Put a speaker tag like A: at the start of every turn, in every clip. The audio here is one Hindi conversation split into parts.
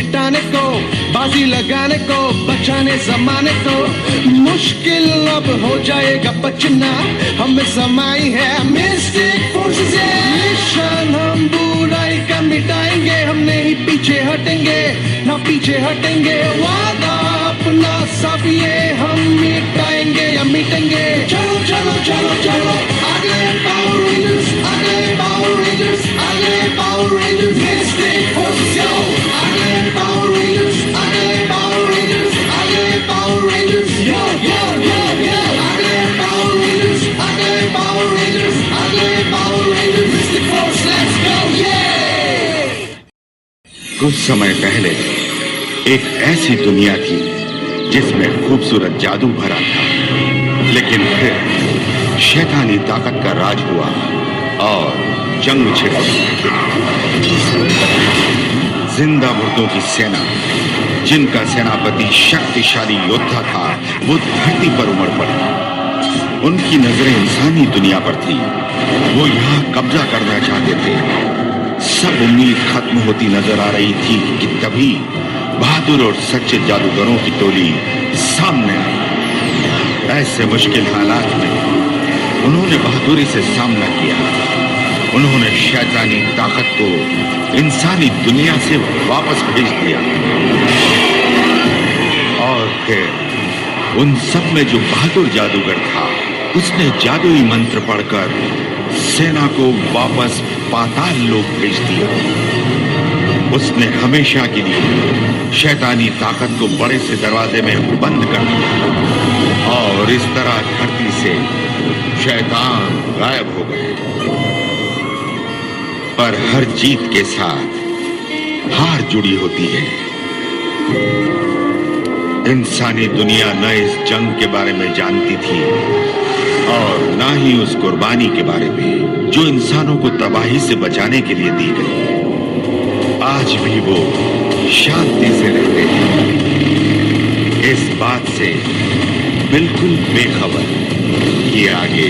A: मिटाने को, बाजी लगाने को, बचाने जमाने को। मुश्किल अब हो जाएगा बचना, हमें समाई है मिस्टिक फोर्सेस। मिशन हम बुराई का मिटाएंगे, हम नहीं पीछे हटेंगे, ना पीछे हटेंगे। वादा अपना सब ये हम मिटाएंगे या मिटेंगे। चलो चलो चलो चलो आगे पावर रेंजर्स, आगे पावर रेंजर्स, आगे पावर रेंजर्स। मिस्टिक फोर्सेस आगे पावर रेंजर्स, आगे पावर रेंजर्स, आगे पावर रेंजर्स। यो यो यो यो आगे पावर रेंजर्स, आगे पावर रेंजर्स, आगे power rangers. Mystic Force let's go ये।
B: कुछ समय पहले एक ऐसी दुनिया थी जिसमें खूबसूरत जादू भरा था, लेकिन फिर शैतानी ताकत का राज हुआ और जंग छिड़ गई। जिंदा मुर्दों की सेना, जिनका सेनापति शक्तिशाली योद्धा था, वो धरती पर उमड़ पड़ी। उनकी नजरें इंसानी दुनिया पर थी, वो यहाँ कब्जा करना चाहते थे। सब उम्मीद खत्म होती नजर आ रही थी कि तभी बहादुर और सच्चे जादूगरों की टोली सामने आई। ऐसे मुश्किल हालात में उन्होंने बहादुरी से सामना किया। उन्होंने शैतानी ताकत को इंसानी दुनिया से वापस भेज दिया और फिर उन सब में जो बहादुर जादूगर था, उसने जादुई मंत्र पढ़कर सेना को वापस पाताल लोक भेज दिया। उसने हमेशा के लिए शैतानी ताकत को बड़े से दरवाजे में बंद कर दिया और इस तरह धरती से शैतान गायब हो गए। पर हर जीत के साथ हार जुड़ी होती है। इंसानी दुनिया न इस जंग के बारे में जानती थी और न ही उस कुर्बानी के बारे में जो इंसानों को तबाही से बचाने के लिए दी गई। आज भी वो शांति से रहते हैं, इस बात से बिल्कुल बेखबर कि आगे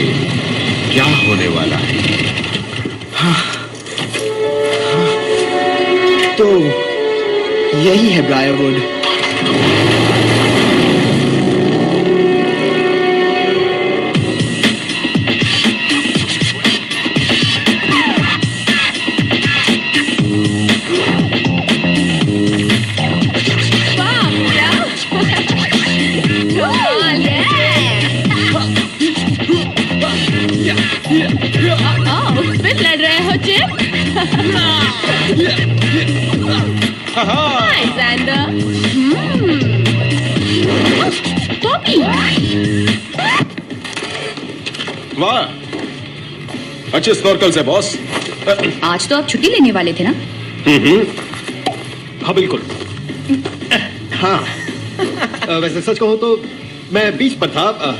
B: क्या होने वाला है।
C: तो यही है ब्रायरवुड।
D: फिर लड़ रहे हो चिप? हाय सैंडर। टॉमी।
E: वाह, अच्छे स्नॉर्कल्स है बॉस।
D: आज तो आप छुट्टी लेने वाले थे ना?
E: हाँ बिल्कुल।
C: हाँ वैसे सच कहूं तो मैं बीच पर था,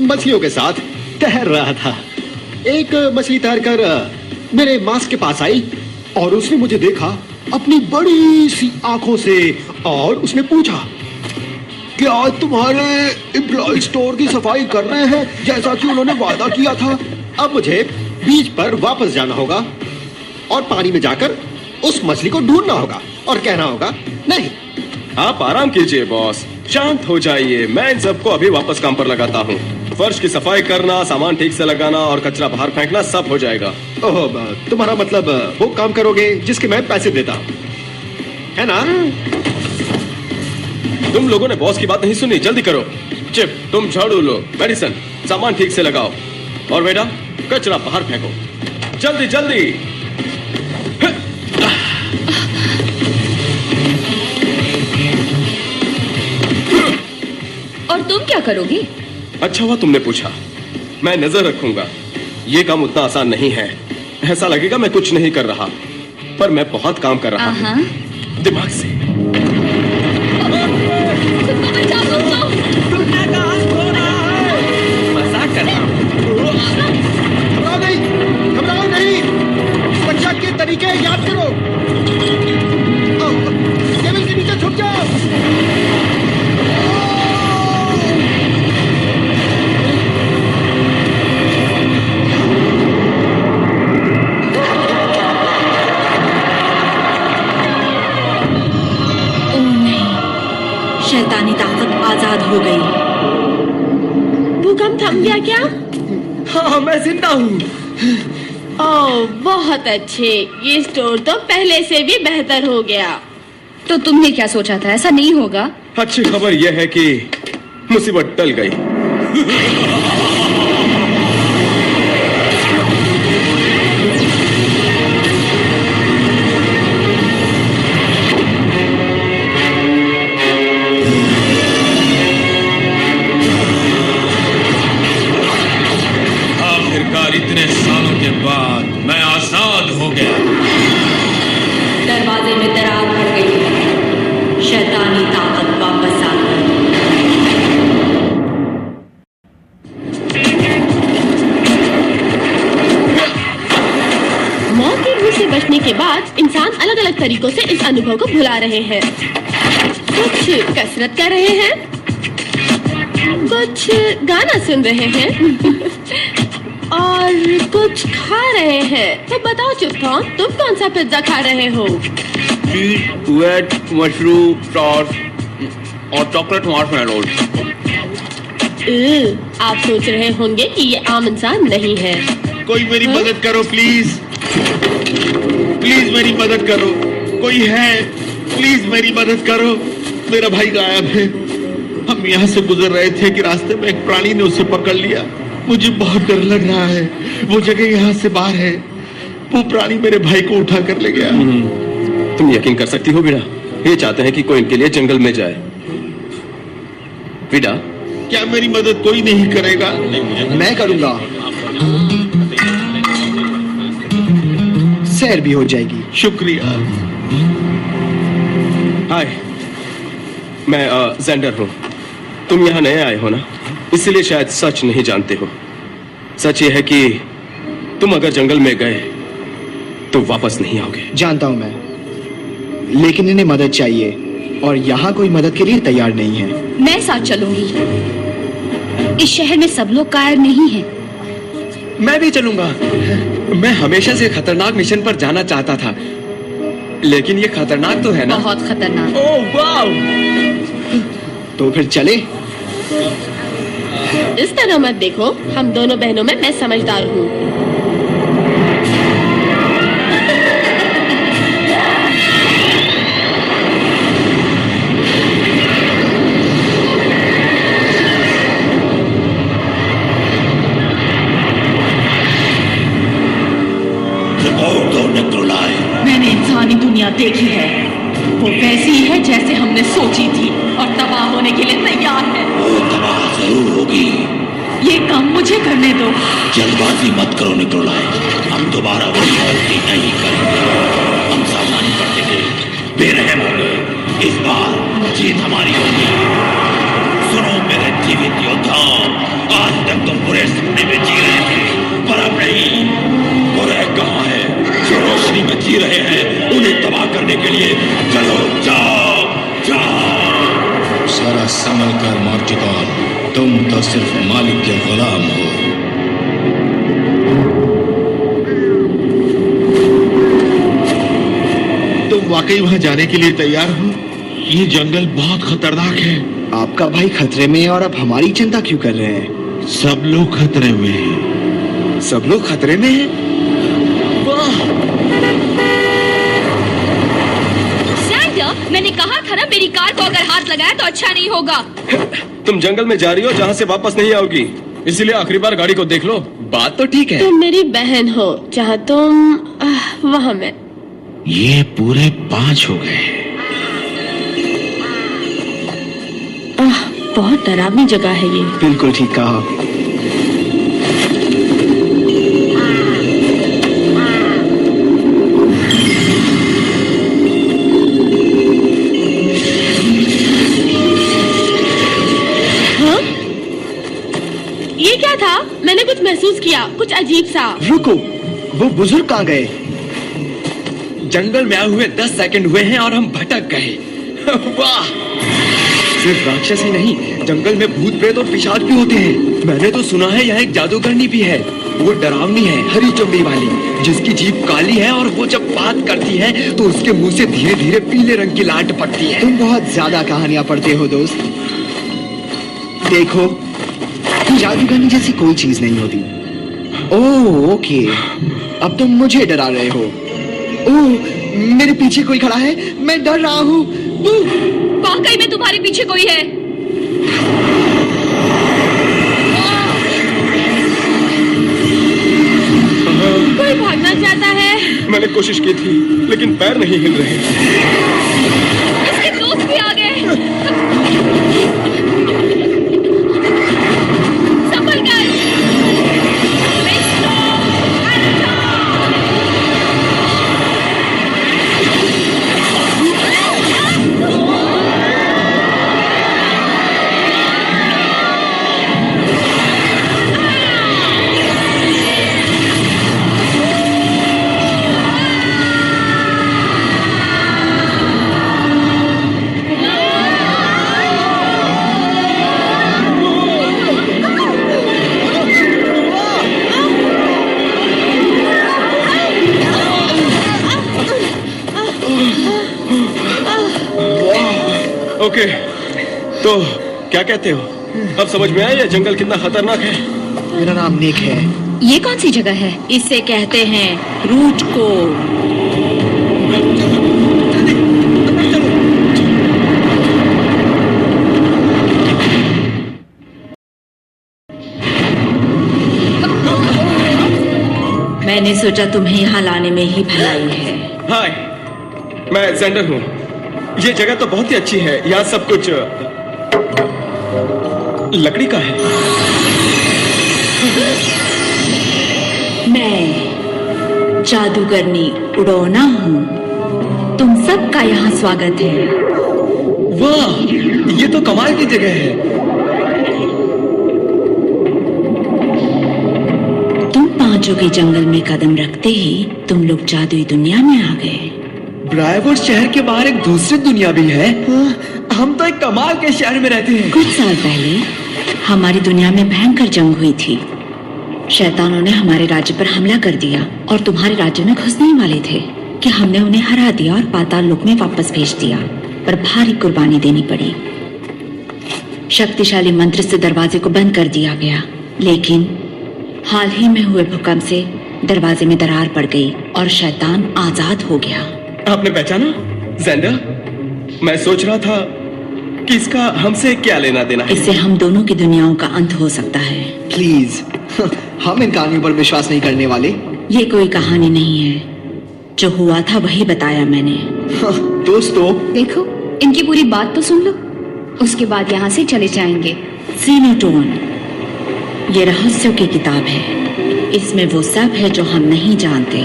C: मछलियों के साथ तैर रहा था। एक मछली तैरकर मेरे मास्क के पास आई और उसने मुझे देखा अपनी बड़ी सी आंखों से और उसने पूछा, क्या तुम्हारे एम्प्लॉय स्टोर की सफाई कर रहे हैं जैसा कि उन्होंने वादा किया था? अब मुझे बीच पर वापस जाना होगा और पानी में जाकर उस मछली को ढूंढना होगा और कहना होगा, नहीं।
E: आप आराम कीजिए बॉस, शांत हो जाइए। मैं इन सबको अभी वापस काम पर लगाता हूँ। फर्श की सफाई करना, सामान ठीक से लगाना और कचरा बाहर फेंकना सब हो जाएगा।
C: ओह, तुम्हारा मतलब वो काम करोगे जिसके मैं पैसे देता हूँ, है ना?
E: तुम लोगों ने बॉस की बात नहीं सुनी, जल्दी करो। चिप, तुम झाड़ू लो, मेडिसन, सामान ठीक से लगाओ और बेटा कचरा बाहर फेंको, जल्दी जल्दी।
D: और तुम क्या करोगे?
E: अच्छा हुआ तुमने पूछा, मैं नजर रखूंगा। ये काम उतना आसान नहीं है। ऐसा लगेगा मैं कुछ नहीं कर रहा, पर मैं बहुत काम कर रहा हूँ दिमाग से।
C: मजाक कर रहा हूँ। घबराओ नहीं, सुरक्षा के तरीके याद करो। टेबल के नीचे छुप जाओ।
F: गया क्या?
E: हाँ, मैं जिंदा हूँ।
F: ओह, बहुत अच्छे। ये स्टोर तो पहले से भी बेहतर हो गया।
D: तो तुमने क्या सोचा था? ऐसा नहीं होगा।
E: अच्छी खबर यह है कि मुसीबत टल गई।
G: आखिरकार इतने सालों के बाद मैं आजाद हो गया।
H: दरवाजे में दरार पड़ गई है। शैतानी ताकत वापस आ गई।
F: मौत की भूख से बचने के बाद इंसान अलग अलग तरीकों से इस अनुभव को भुला रहे हैं। कुछ कसरत कर रहे हैं, कुछ गाना सुन रहे हैं और कुछ खा रहे हैं। तो बताओ चुप्पॉन, तुम कौन सा पिज्जा खा रहे हो?
G: चीज, वेट, मशरूम, सॉस और चॉकलेट मार्शमेलोज।
F: आप सोच रहे होंगे कि ये आम इंसान नहीं है।
B: कोई मेरी मदद करो प्लीज, प्लीज मेरी मदद करो। कोई है? प्लीज मेरी मदद करो। मेरा भाई गायब है। हम यहाँ से गुजर रहे थे कि रास्ते में एक प्राणी ने उसे पकड़ लिया। मुझे बहुत डर लग रहा है। वो जगह यहाँ से बाहर है। वो प्राणी मेरे भाई को उठा कर ले गया।
E: तुम यकीन कर सकती हो विडा, ये चाहते हैं कि कोई इनके लिए जंगल में जाए। विडा,
B: क्या मेरी मदद कोई नहीं करेगा?
C: मैं करूंगा। सैर भी हो जाएगी।
B: शुक्रिया।
E: हाय, मैं जेंडर हूँ। तुम यहाँ नए आए हो ना, इसलिए शायद सच नहीं जानते हो। सच ये है कि तुम अगर जंगल में गए तो वापस नहीं आओगे।
C: जानता हूं मैं, लेकिन इन्हें मदद चाहिए और यहाँ कोई मदद के लिए तैयार नहीं है।
D: मैं साथ चलूंगी। इस शहर में सब लोग कायर नहीं हैं।
I: मैं भी चलूंगा। मैं हमेशा से खतरनाक मिशन पर जाना चाहता था, लेकिन ये खतरनाक तो है ना?
D: बहुत खतरनाक।
I: ओह वाव!
C: तो फिर चले।
F: इस तरह मत देखो, हम दोनों बहनों में मैं समझदार हूँ।
H: मैंने इंसानी दुनिया देखी है। वो वैसी ही है जैसे हमने सोची थी और तबाह होने के लिए तैयार है।
J: वो तबाह जरूर होगी।
H: ये काम मुझे करने दो।
J: जल्दबाजी मत करो निकोलाई, हम दोबारा वही गलती नहीं करेंगे। हम सावधानी करते थे, बेरहम हो गए। इस बार जीत हमारी होगी। सुनो मेरे जीवित योद्धाओ, आज तक तुम बुरे सपने में जी रहे थे, पर अब नहीं। बुरे कहाँ है? जो रोशनी में जी रहे हैं, उन्हें तबाह करने के लिए चलो, जाओ जाओ।
G: सारा संभल कर मार्चिकॉल, तुम तो सिर्फ मालिक के गुलाम हो।
B: तुम वाकई वहां जाने के लिए तैयार हो? ये जंगल बहुत खतरनाक है।
C: आपका भाई खतरे में है और आप हमारी चिंता क्यों कर रहे हैं?
B: सब लोग खतरे में हैं।
I: सब लोग खतरे में हैं?
D: सैंडर, मैंने कहा था ना, मेरी कार को अगर हाथ लगाया तो अच्छा नहीं होगा।
E: तुम जंगल में जा रही हो जहाँ से वापस नहीं आओगी, इसीलिए आखिरी बार गाड़ी को देख लो।
I: बात तो ठीक है।
F: तुम मेरी बहन हो, जहाँ तुम वहाँ मैं।
J: ये पूरे 5 हो गए।
F: बहुत डरावनी जगह है ये।
C: बिल्कुल ठीक कहा।
F: हाँ? ये क्या था? मैंने कुछ महसूस किया, कुछ अजीब सा।
C: रुको, वो बुजुर्ग कहाँ गए?
I: जंगल में आए हुए 10 सेकंड हुए हैं और हम भटक गए। वाह! सिर्फ राक्षस ही नहीं, जंगल में भूत प्रेत और पिशाच भी होते हैं। मैंने तो सुना है यहाँ एक जादूगरनी भी है। वो डरावनी है, हरी चमड़ी वाली, जिसकी जीभ काली है और वो जब बात करती है तो उसके मुंह से धीरे धीरे पीले रंग की लाट पड़ती है।
C: तुम बहुत ज्यादा कहानियां पढ़ते हो दोस्त। देखो,
K: जादूगरनी जैसी कोई चीज नहीं होती। ओह ओके, अब तुम मुझे डरा रहे हो। ओह, मेरे पीछे कोई खड़ा है, मैं डर रहा हूँ।
D: वाकई में तुम्हारे पीछे कोई है।
F: कोई भागना चाहता है।
E: मैंने कोशिश की थी लेकिन पैर नहीं हिल रहे।
D: इसके दोस्त भी आ गए। संभल कर।
E: ओके, तो क्या कहते हो? अब समझ में आया ये जंगल कितना खतरनाक है?
K: मेरा नाम निक है।
D: ये कौन सी जगह है?
H: इसे कहते हैं रूट को। मैंने सोचा तुम्हें यहाँ लाने में ही भलाई है।
E: हाय, मैं जेंडर हूँ। ये जगह तो बहुत ही अच्छी है। यहाँ सब कुछ लकड़ी का है।
H: मैं जादूगरनी उडोना हूँ। तुम सबका यहाँ स्वागत है।
I: वाह, ये तो कमाल की जगह है।
H: तुम पांचों के जंगल में कदम रखते ही तुम लोग जादुई दुनिया में आ गए।
I: ब्रायवुड शहर के बाहर एक दूसरी दुनिया भी है। हम तो एक कमाल के शहर में रहते हैं।
H: कुछ साल पहले हमारी दुनिया में भयंकर जंग हुई थी। शैतानों ने हमारे राज्य पर हमला कर दिया और तुम्हारे राज्य में घुसने ही वाले थे कि हमने उन्हें हरा दिया और पाताल लोक में वापस भेज दिया, पर भारी कुर्बानी देनी पड़ी। शक्तिशाली मंत्र से दरवाजे को बंद कर दिया गया, लेकिन हाल ही में हुए भूकंप से दरवाजे में दरार पड़ गई और शैतान आजाद हो गया।
E: आपने पहचाना जेंडर? मैं सोच रहा था कि इसका हमसे क्या लेना देना है।
H: इससे हम दोनों की दुनियाओं का अंत हो सकता है।
K: प्लीज, हम इन कहानियों पर विश्वास नहीं करने वाले।
H: ये कोई कहानी नहीं है, जो हुआ था वही बताया मैंने।
K: दोस्तों,
D: देखो, इनकी पूरी बात तो सुन लो, उसके बाद यहाँ से चले जाएंगे।
H: सीनोटोन, ये रहस्यों की किताब है। इसमें वो सब है जो हम नहीं जानते।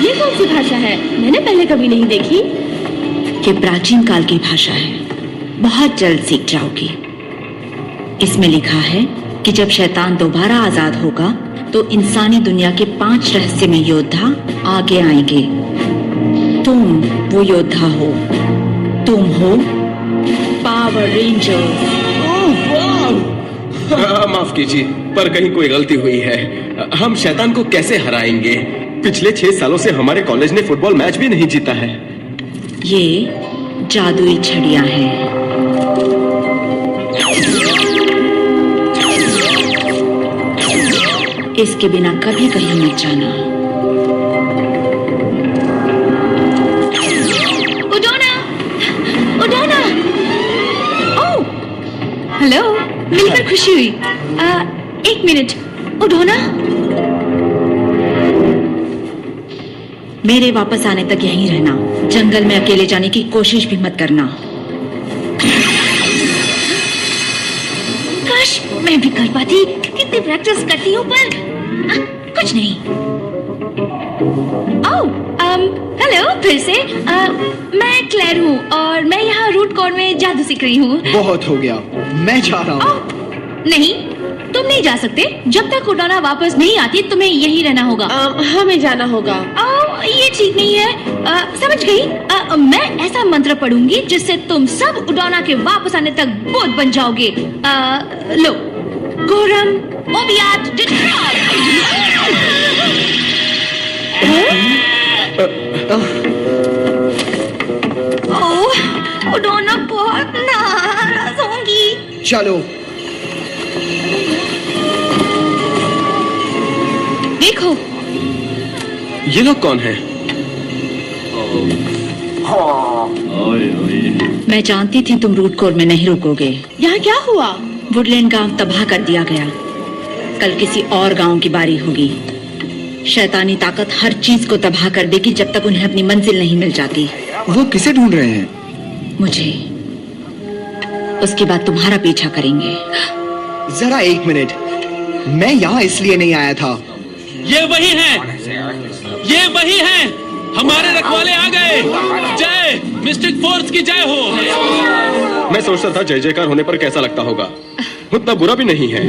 F: ये कौन सी भाषा है? मैंने पहले कभी नहीं देखी।
H: ये प्राचीन काल की भाषा है, बहुत जल्द सीख जाओगी। इसमें लिखा है कि जब शैतान दोबारा आजाद होगा तो इंसानी दुनिया के 5 रहस्यमय योद्धा आगे आएंगे। तुम वो योद्धा हो। तुम हो पावर रेंजर्स।
E: माफ कीजिए, पर कहीं कोई गलती हुई है। हम शैतान को कैसे हराएंगे? पिछले 6 सालों से हमारे कॉलेज ने फुटबॉल मैच भी नहीं जीता है।
H: ये जादुई छड़ियां हैं। इसके बिना कभी कहीं मत जाना।
D: उडोना, उडोना। ओह, हेलो, मिलकर खुशी हुई। 1 मिनट, उडोना।
H: मेरे वापस आने तक यहीं रहना। जंगल में अकेले जाने की कोशिश भी मत करना।
D: काश मैं भी कर पाती। कितनी प्रैक्टिस करती हूँ, पर कुछ नहीं। हेलो, फिर से। मैं क्लेयर हूँ और मैं यहाँ रूट कॉर्न में जादू सीख रही हूँ।
K: बहुत हो गया, मैं जा रहा हूँ।
D: नहीं, तुम नहीं जा सकते। जब तक उडोना वापस नहीं आती तुम्हें यहीं रहना होगा।
F: हमें जाना होगा।
D: ये ठीक नहीं है। समझ गई? मैं ऐसा मंत्र पढ़ूंगी जिससे तुम सब उडोना के वापस आने तक बोध बन जाओगे। लो, गोरम ओबियाट डिट्रॉय। ओह, उडोना बहुत नाराज होंगी।
K: चलो।
D: देखो।
E: ये लोग कौन हैं?
H: मैं जानती थी तुम रूट कोर में नहीं रुकोगे।
F: यहाँ क्या हुआ?
H: वुडलैंड गांव तबाह कर दिया गया। कल किसी और गांव की बारी होगी। शैतानी ताकत हर चीज को तबाह कर देगी जब तक उन्हें अपनी मंजिल नहीं मिल जाती।
K: वो किसे ढूंढ रहे हैं?
H: मुझे। उसके बाद तुम्हारा पीछा करेंगे।
K: जरा एक मिनट, मैं यहाँ इसलिए नहीं आया था।
I: ये वही है, ये वही है, हमारे रखवाले आ गए। जय मिस्टिक फोर्स की जय हो।
E: मैं सोचता था जय जयकार होने पर कैसा लगता होगा। उतना बुरा भी नहीं है।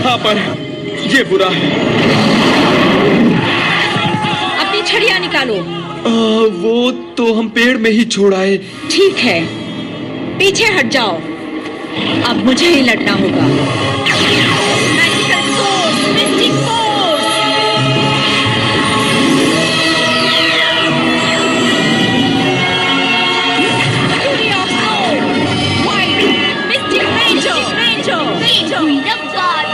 E: हाँ, पर ये बुरा है।
H: अपनी छड़ियाँ निकालो।
I: वो तो हम पेड़ में ही छोड़ आए।
H: ठीक है, पीछे हट जाओ। अब मुझे ही लड़ना होगा। Magical force, Mystic Force. Fury of snow, white, mistake ranger, freedom God.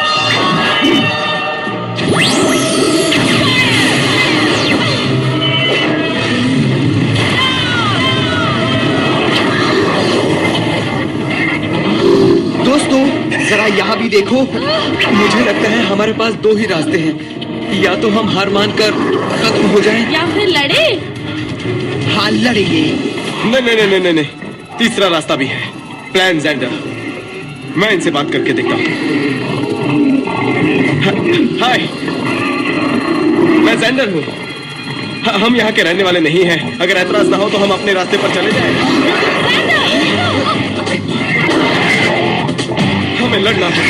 K: दोस्तों, जरा यहाँ भी देखो।
I: मुझे लगता है हमारे पास दो ही रास्ते हैं, या तो हम हार मानकर खत्म हो जाएं,
F: या फिर लड़े।
K: हाँ, लड़ेंगे।
E: नहीं, तीसरा रास्ता भी है। Plan gender. मैं इनसे बात करके देखता हूँ। हाय, मैं जेंडर हूँ। हम यहाँ के रहने वाले नहीं हैं। अगर ऐतराज ना हो तो हम अपने रास्ते पर चले जाएं। हमें लड़ना है।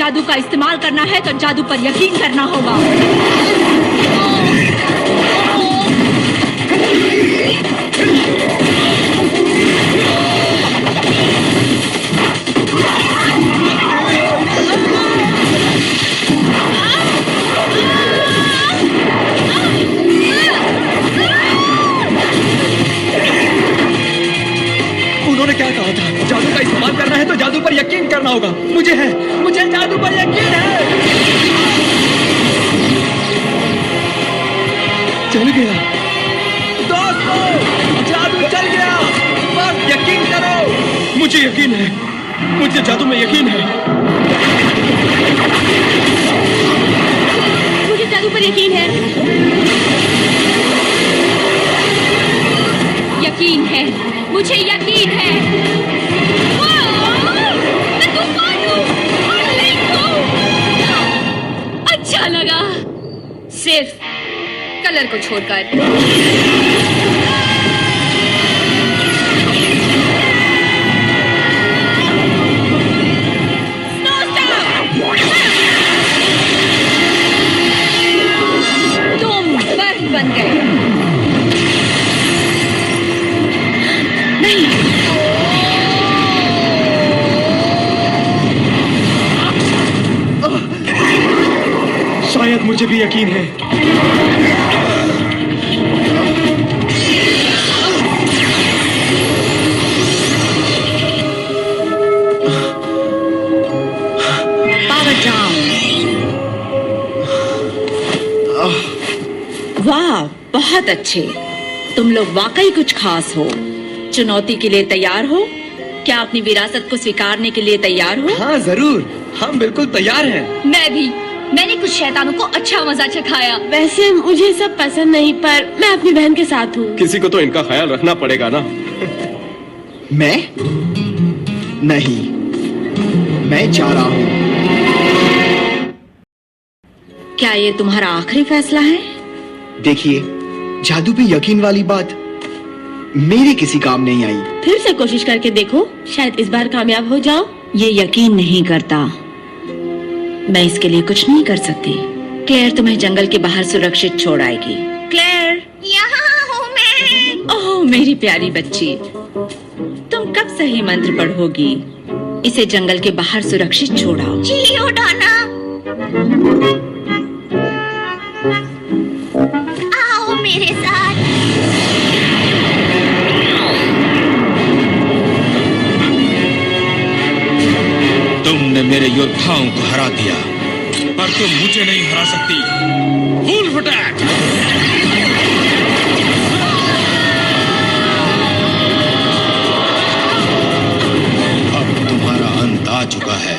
H: जादू का इस्तेमाल करना है तो जादू पर यकीन करना होगा।
I: उन्होंने क्या कहा था? जादू का इस्तेमाल करना है तो जादू पर यकीन करना होगा। मुझे जादू पर यकीन है। चल गया दोस्तों, जादू चल गया। बस यकीन करो।
E: मुझे यकीन है, मुझे जादू में यकीन है।
F: मुझे जादू पर यकीन है।
D: यकीन है, मुझे यकीन है। मैं तूफान हूँ और लिंक हूँ। अच्छा लगा, सिर्फ कलर को छोड़कर। तुम बर्फ बन गए। नहीं,
E: शायद मुझे भी यकीन है।
H: बहुत अच्छे। तुम लोग वाकई कुछ खास हो। चुनौती के लिए तैयार हो? क्या अपनी विरासत को स्वीकारने के लिए तैयार हो?
I: हाँ जरूर, हम बिल्कुल तैयार हैं।
D: मैं भी। मैंने कुछ शैतानों को अच्छा मजा चखाया।
F: वैसे मुझे सब पसंद नहीं, पर मैं अपनी बहन के साथ हूँ।
E: किसी को तो इनका ख्याल रखना पड़ेगा ना।
K: मैं नहीं, मैं जा रहा हूँ।
H: क्या ये तुम्हारा आखिरी फैसला है?
K: देखिए, जादू पे यकीन वाली बात मेरे किसी काम नहीं आई।
F: फिर से कोशिश करके देखो, शायद इस बार कामयाब हो जाओ।
H: ये यकीन नहीं करता। मैं इसके लिए कुछ नहीं कर सकती। क्लेयर तुम्हें जंगल के बाहर सुरक्षित छोड़ आएगी। क्लेयर,
D: यहाँ हूँ मैं।
H: ओह मेरी प्यारी बच्ची, तुम कब सही मंत्र पढ़ोगी? इसे जंगल के बाहर सुरक्षित छोड़ाओ।
D: जी उड़ाना। आओ मेरे साथ।
G: तुमने मेरे योद्धाओं को हरा दिया, पर तुम मुझे नहीं हरा सकती। Wolf attack! अब तुम्हारा अंत आ चुका है।